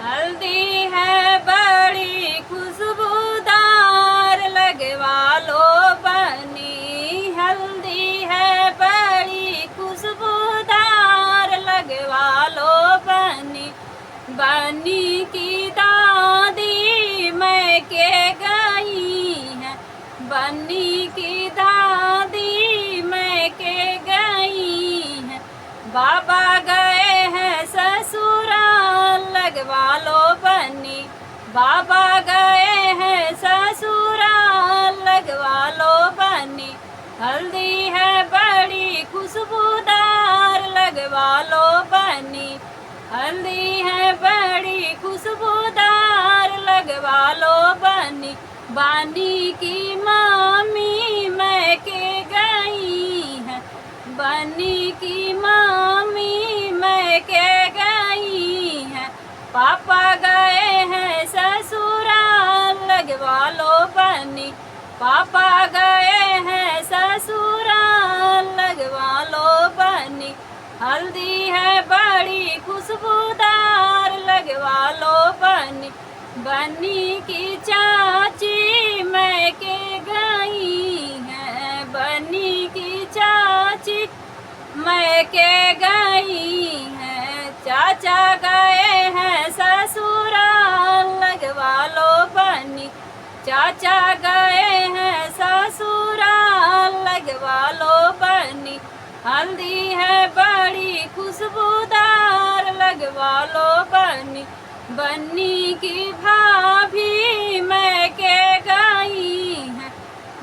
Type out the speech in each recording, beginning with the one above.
हल्दी है बड़ी खुशबूदार लगवा लो बनी। हल्दी है बड़ी खुशबूदार लगवा लो बनी। बनी की दादी मैं के गई है। बनी की दादी मैं के गई है। बाबा गए हैं ससुराल लगवा लो बनी। बाबा गए हैं ससुराल लगवा लो बनी। हल्दी है बड़ी खुशबूदार लगवा लो बनी। हल्दी है बड़ी खुशबूदार लगवा लो बनी। बानी की मामी मैं के गई है। बनी की मामी मैं के गई है। पापा गए हैं ससुराल लगवा लो बनी। पापा गए हैं ससुराल लगवा लो बनी। हल्दी है बड़ी खुशबूदार लगवा लो बनी। बनी की चाची मैं के गई है। बनी की चाची मैं के गई है। चाचा गए हैं ससुराल लगवा लो बनी। चाचा गए हैं ससुराल लगवा लो बनी। हल्दी है बड़ी खुशबूदार लगवा लो बनी। बनी की भाभी मैं के गई है।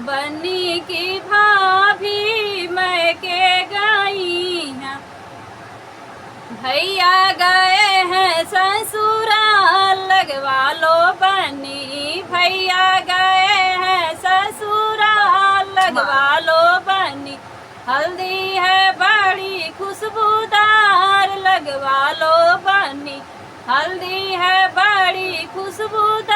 बनी की भाभी मैं के गई है। भैया गए हैं ससुराल लगवा लो बनी। भैया गए हैं ससुराल लगवा लो बनी। हल्दी है बड़ी खुशबूदार लगवा लो बनी। हल्दी है बड़ी खुशबूदार